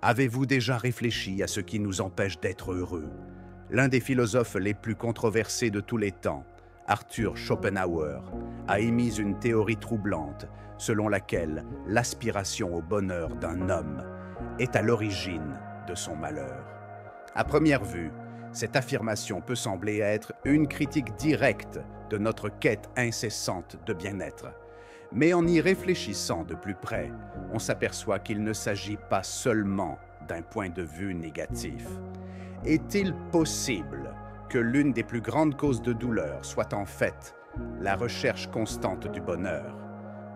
Avez-vous déjà réfléchi à ce qui nous empêche d'être heureux? L'un des philosophes les plus controversés de tous les temps, Arthur Schopenhauer, a émis une théorie troublante selon laquelle l'aspiration au bonheur d'un homme est à l'origine de son malheur. À première vue, cette affirmation peut sembler être une critique directe de notre quête incessante de bien-être. Mais en y réfléchissant de plus près, on s'aperçoit qu'il ne s'agit pas seulement d'un point de vue négatif. Est-il possible que l'une des plus grandes causes de douleur soit en fait la recherche constante du bonheur?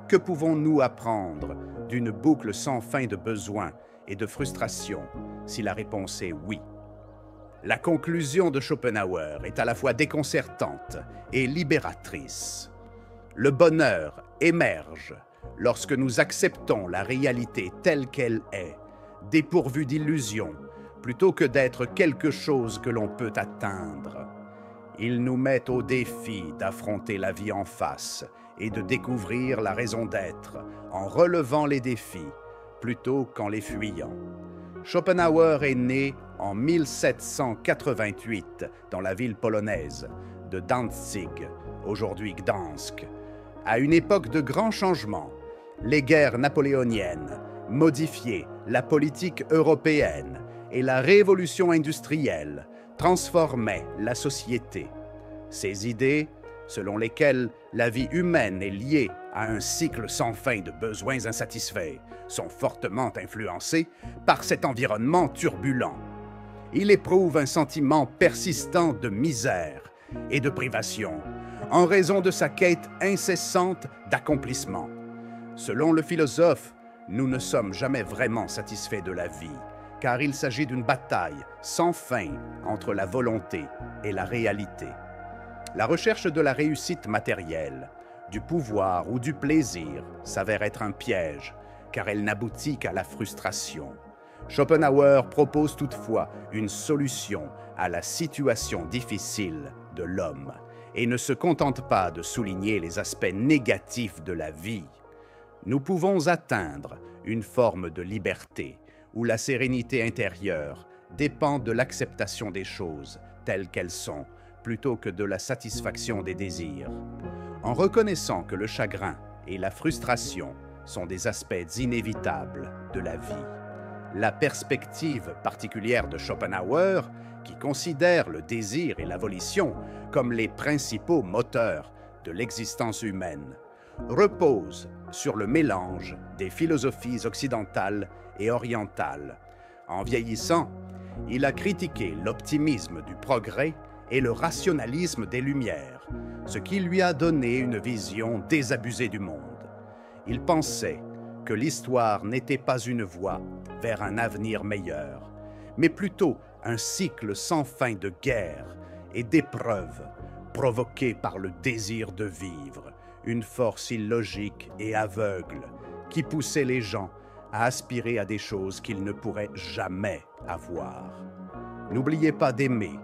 Que pouvons-nous apprendre d'une boucle sans fin de besoins et de frustrations si la réponse est oui? La conclusion de Schopenhauer est à la fois déconcertante et libératrice. Le bonheur émerge lorsque nous acceptons la réalité telle qu'elle est, dépourvue d'illusions, plutôt que d'être quelque chose que l'on peut atteindre. Il nous met au défi d'affronter la vie en face et de découvrir la raison d'être en relevant les défis plutôt qu'en les fuyant. Schopenhauer est né en 1788 dans la ville polonaise de Danzig, aujourd'hui Gdansk. À une époque de grands changements, les guerres napoléoniennes modifiaient la politique européenne et la révolution industrielle transformait la société. Ces idées, selon lesquelles la vie humaine est liée à un cycle sans fin de besoins insatisfaits, sont fortement influencées par cet environnement turbulent. Il éprouve un sentiment persistant de misère et de privation en raison de sa quête incessante d'accomplissement. Selon le philosophe, nous ne sommes jamais vraiment satisfaits de la vie, car il s'agit d'une bataille sans fin entre la volonté et la réalité. La recherche de la réussite matérielle, du pouvoir ou du plaisir s'avère être un piège, car elle n'aboutit qu'à la frustration. Schopenhauer propose toutefois une solution à la situation difficile de l'homme et ne se contente pas de souligner les aspects négatifs de la vie. Nous pouvons atteindre une forme de liberté où la sérénité intérieure dépend de l'acceptation des choses telles qu'elles sont, plutôt que de la satisfaction des désirs. En reconnaissant que le chagrin et la frustration sont des aspects inévitables de la vie. La perspective particulière de Schopenhauer, qui considère le désir et la volition comme les principaux moteurs de l'existence humaine, repose sur le mélange des philosophies occidentales et orientales. En vieillissant, il a critiqué l'optimisme du progrès et le rationalisme des Lumières, ce qui lui a donné une vision désabusée du monde. Il pensait que l'histoire n'était pas une voie vers un avenir meilleur, mais plutôt un cycle sans fin de guerres et d'épreuves provoquées par le désir de vivre, une force illogique et aveugle qui poussait les gens à aspirer à des choses qu'ils ne pourraient jamais avoir. N'oubliez pas d'aimer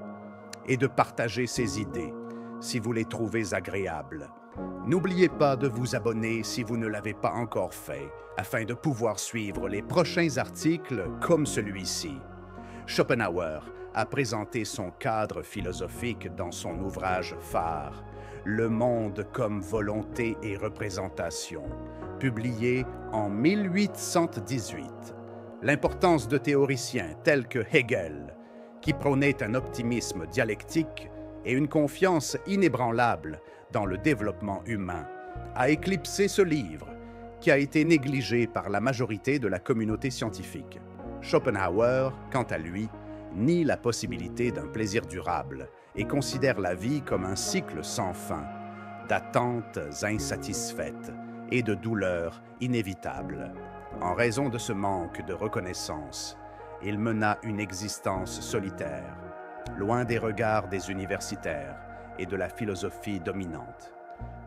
et de partager ces idées si vous les trouvez agréables. N'oubliez pas de vous abonner si vous ne l'avez pas encore fait, afin de pouvoir suivre les prochains articles comme celui-ci. Schopenhauer a présenté son cadre philosophique dans son ouvrage phare, Le monde comme volonté et représentation, publié en 1818. L'importance de théoriciens tels que Hegel, qui prônait un optimisme dialectique et une confiance inébranlable dans le développement humain, a éclipsé ce livre, qui a été négligé par la majorité de la communauté scientifique. Schopenhauer, quant à lui, nie la possibilité d'un plaisir durable et considère la vie comme un cycle sans fin, d'attentes insatisfaites et de douleurs inévitables. En raison de ce manque de reconnaissance, il mena une existence solitaire, loin des regards des universitaires et de la philosophie dominante.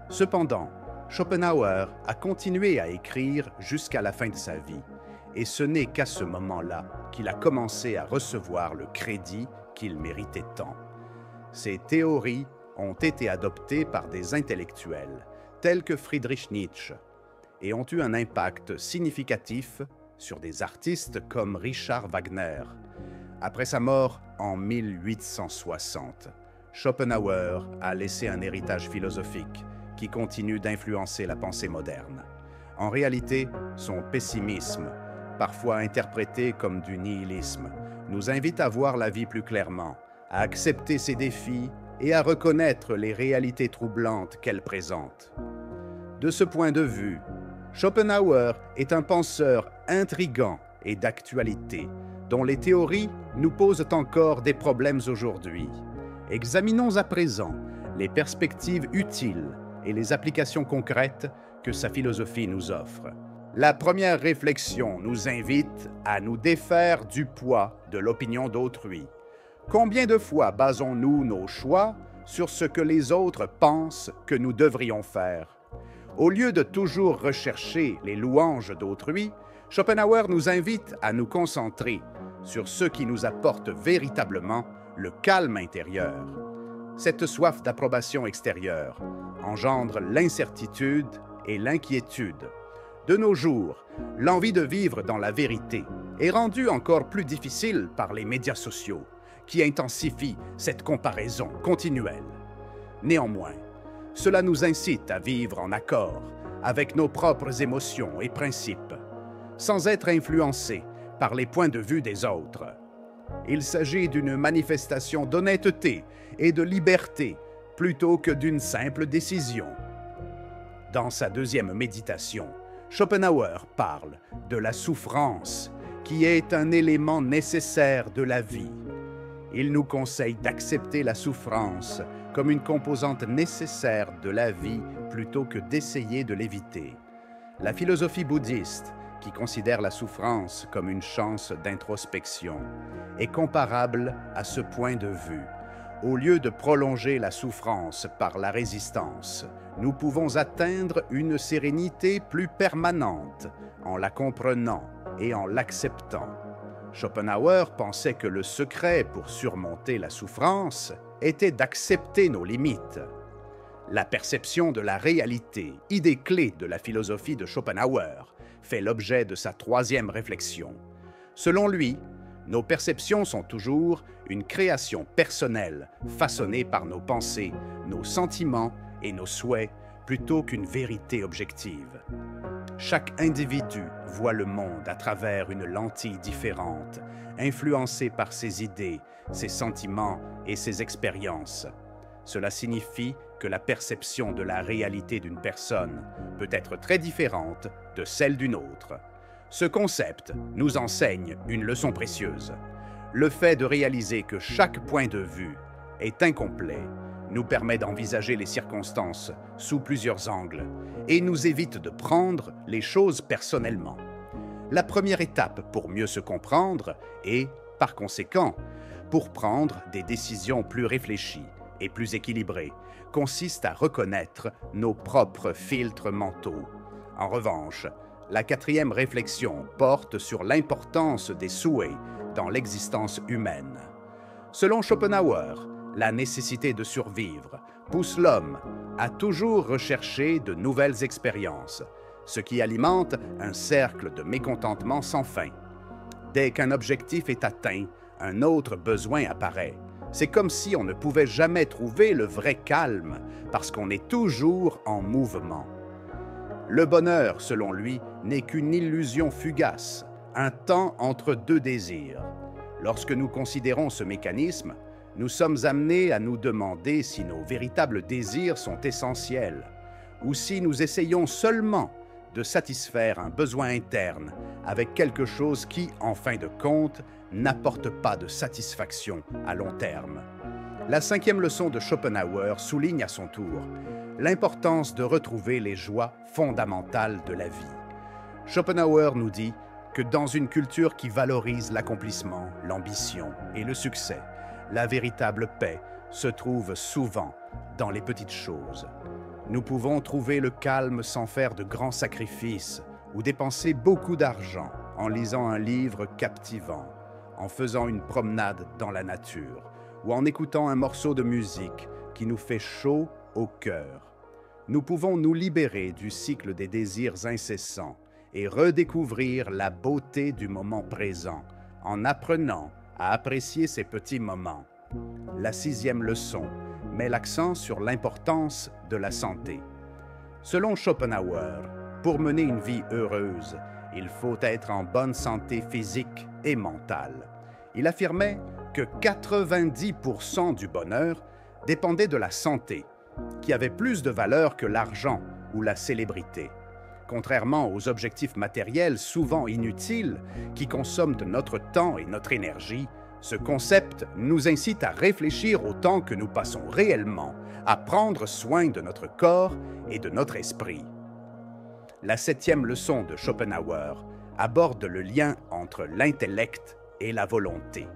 Cependant, Schopenhauer a continué à écrire jusqu'à la fin de sa vie, et ce n'est qu'à ce moment-là qu'il a commencé à recevoir le crédit qu'il méritait tant. Ses théories ont été adoptées par des intellectuels tels que Friedrich Nietzsche et ont eu un impact significatif sur des artistes comme Richard Wagner. Après sa mort en 1860, Schopenhauer a laissé un héritage philosophique qui continue d'influencer la pensée moderne. En réalité, son pessimisme, parfois interprété comme du nihilisme, nous invite à voir la vie plus clairement, à accepter ses défis et à reconnaître les réalités troublantes qu'elle présente. De ce point de vue, Schopenhauer est un penseur intrigant et d'actualité, dont les théories nous posent encore des problèmes aujourd'hui. Examinons à présent les perspectives utiles et les applications concrètes que sa philosophie nous offre. La première réflexion nous invite à nous défaire du poids de l'opinion d'autrui. Combien de fois basons-nous nos choix sur ce que les autres pensent que nous devrions faire? Au lieu de toujours rechercher les louanges d'autrui, Schopenhauer nous invite à nous concentrer sur ce qui nous apporte véritablement le calme intérieur. Cette soif d'approbation extérieure engendre l'incertitude et l'inquiétude. De nos jours, l'envie de vivre dans la vérité est rendue encore plus difficile par les médias sociaux, qui intensifient cette comparaison continuelle. Néanmoins, cela nous incite à vivre en accord avec nos propres émotions et principes, sans être influencés par les points de vue des autres. Il s'agit d'une manifestation d'honnêteté et de liberté plutôt que d'une simple décision. Dans sa deuxième méditation, Schopenhauer parle de la souffrance, qui est un élément nécessaire de la vie. Il nous conseille d'accepter la souffrance comme une composante nécessaire de la vie plutôt que d'essayer de l'éviter. La philosophie bouddhiste, qui considère la souffrance comme une chance d'introspection, est comparable à ce point de vue. Au lieu de prolonger la souffrance par la résistance, nous pouvons atteindre une sérénité plus permanente en la comprenant et en l'acceptant. Schopenhauer pensait que le secret pour surmonter la souffrance était d'accepter nos limites. La perception de la réalité, idée clé de la philosophie de Schopenhauer, fait l'objet de sa troisième réflexion. Selon lui, nos perceptions sont toujours une création personnelle façonnée par nos pensées, nos sentiments et nos souhaits plutôt qu'une vérité objective. Chaque individu voit le monde à travers une lentille différente, influencée par ses idées, ses sentiments et ses expériences. Cela signifie que la perception de la réalité d'une personne peut être très différente de celle d'une autre. Ce concept nous enseigne une leçon précieuse. Le fait de réaliser que chaque point de vue est incomplet nous permet d'envisager les circonstances sous plusieurs angles et nous évite de prendre les choses personnellement. La première étape pour mieux se comprendre et, par conséquent, pour prendre des décisions plus réfléchies et plus équilibrées, consiste à reconnaître nos propres filtres mentaux. En revanche, la quatrième réflexion porte sur l'importance des souhaits dans l'existence humaine. Selon Schopenhauer, la nécessité de survivre pousse l'homme à toujours rechercher de nouvelles expériences, ce qui alimente un cercle de mécontentement sans fin. Dès qu'un objectif est atteint, un autre besoin apparaît. C'est comme si on ne pouvait jamais trouver le vrai calme, parce qu'on est toujours en mouvement. Le bonheur, selon lui, n'est qu'une illusion fugace, un temps entre deux désirs. Lorsque nous considérons ce mécanisme, nous sommes amenés à nous demander si nos véritables désirs sont essentiels, ou si nous essayons seulement de satisfaire un besoin interne avec quelque chose qui, en fin de compte, n'apporte pas de satisfaction à long terme. La cinquième leçon de Schopenhauer souligne à son tour l'importance de retrouver les joies fondamentales de la vie. Schopenhauer nous dit que dans une culture qui valorise l'accomplissement, l'ambition et le succès, la véritable paix se trouve souvent dans les petites choses. Nous pouvons trouver le calme sans faire de grands sacrifices ou dépenser beaucoup d'argent en lisant un livre captivant, en faisant une promenade dans la nature ou en écoutant un morceau de musique qui nous fait chaud au cœur. Nous pouvons nous libérer du cycle des désirs incessants et redécouvrir la beauté du moment présent en apprenant à apprécier ces petits moments. La 6e leçon met l'accent sur l'importance de la santé. Selon Schopenhauer, pour mener une vie heureuse, il faut être en bonne santé physique et mentale. Il affirmait que 90% du bonheur dépendait de la santé, qui avait plus de valeur que l'argent ou la célébrité. Contrairement aux objectifs matériels souvent inutiles qui consomment de notre temps et notre énergie, ce concept nous incite à réfléchir au temps que nous passons réellement à prendre soin de notre corps et de notre esprit. La 7e leçon de Schopenhauer aborde le lien entre l'intellect et la volonté.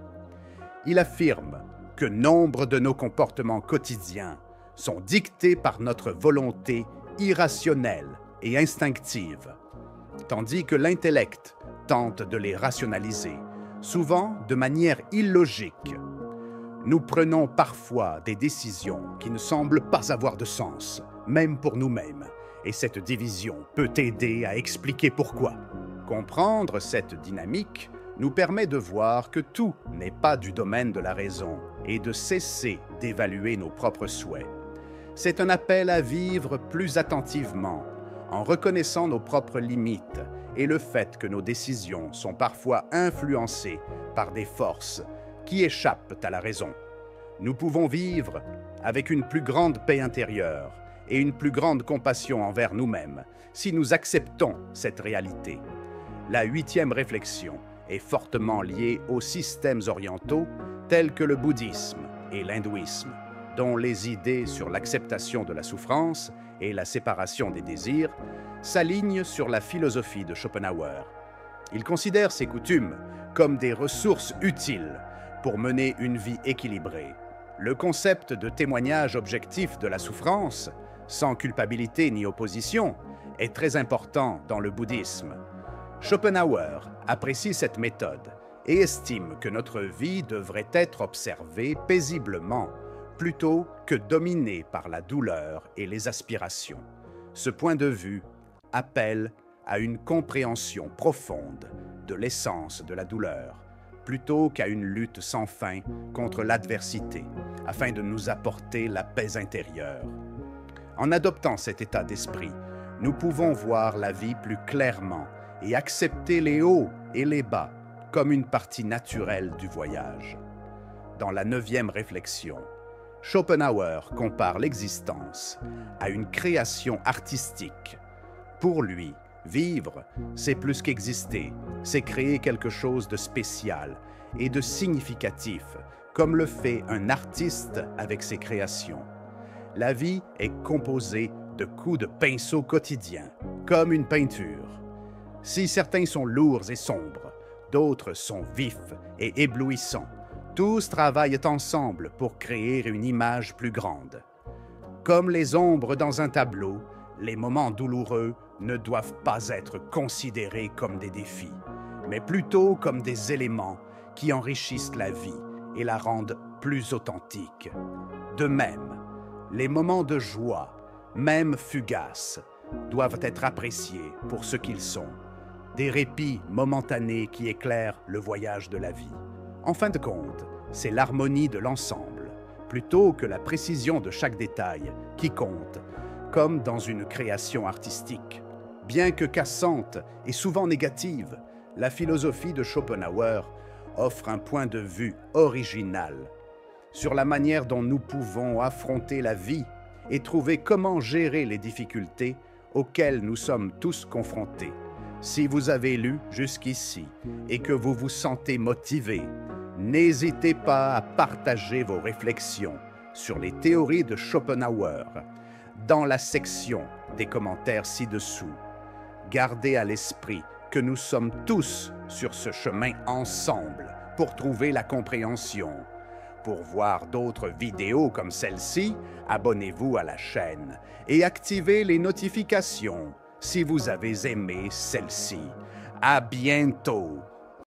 Il affirme que nombre de nos comportements quotidiens sont dictés par notre volonté irrationnelle et instinctive, tandis que l'intellect tente de les rationaliser, souvent de manière illogique. Nous prenons parfois des décisions qui ne semblent pas avoir de sens, même pour nous-mêmes, et cette division peut aider à expliquer pourquoi. Comprendre cette dynamique nous permet de voir que tout n'est pas du domaine de la raison et de cesser d'évaluer nos propres souhaits. C'est un appel à vivre plus attentivement, en reconnaissant nos propres limites et le fait que nos décisions sont parfois influencées par des forces qui échappent à la raison. Nous pouvons vivre avec une plus grande paix intérieure et une plus grande compassion envers nous-mêmes si nous acceptons cette réalité. La 8e réflexion est fortement liée aux systèmes orientaux tels que le bouddhisme et l'hindouisme, dont les idées sur l'acceptation de la souffrance et la séparation des désirs s'alignent sur la philosophie de Schopenhauer. Il considère ces coutumes comme des ressources utiles pour mener une vie équilibrée. Le concept de témoignage objectif de la souffrance, sans culpabilité ni opposition, est très important dans le bouddhisme. Schopenhauer apprécie cette méthode et estime que notre vie devrait être observée paisiblement plutôt que dominée par la douleur et les aspirations. Ce point de vue appelle à une compréhension profonde de l'essence de la douleur, plutôt qu'à une lutte sans fin contre l'adversité, afin de nous apporter la paix intérieure. En adoptant cet état d'esprit, nous pouvons voir la vie plus clairement et accepter les hauts et les bas comme une partie naturelle du voyage. Dans la 9e réflexion, Schopenhauer compare l'existence à une création artistique. Pour lui, vivre, c'est plus qu'exister, c'est créer quelque chose de spécial et de significatif, comme le fait un artiste avec ses créations. La vie est composée de coups de pinceau quotidiens, comme une peinture. Si certains sont lourds et sombres, d'autres sont vifs et éblouissants. Tous travaillent ensemble pour créer une image plus grande. Comme les ombres dans un tableau, les moments douloureux ne doivent pas être considérés comme des défis, mais plutôt comme des éléments qui enrichissent la vie et la rendent plus authentique. De même, les moments de joie, même fugaces, doivent être appréciés pour ce qu'ils sont, des répits momentanés qui éclairent le voyage de la vie. En fin de compte, c'est l'harmonie de l'ensemble, plutôt que la précision de chaque détail, qui compte, comme dans une création artistique. Bien que cassante et souvent négative, la philosophie de Schopenhauer offre un point de vue original sur la manière dont nous pouvons affronter la vie et trouver comment gérer les difficultés auxquelles nous sommes tous confrontés. Si vous avez lu jusqu'ici et que vous vous sentez motivé, n'hésitez pas à partager vos réflexions sur les théories de Schopenhauer dans la section des commentaires ci-dessous. Gardez à l'esprit que nous sommes tous sur ce chemin ensemble pour trouver la compréhension. Pour voir d'autres vidéos comme celle-ci, abonnez-vous à la chaîne et activez les notifications si vous avez aimé celle-ci. À bientôt!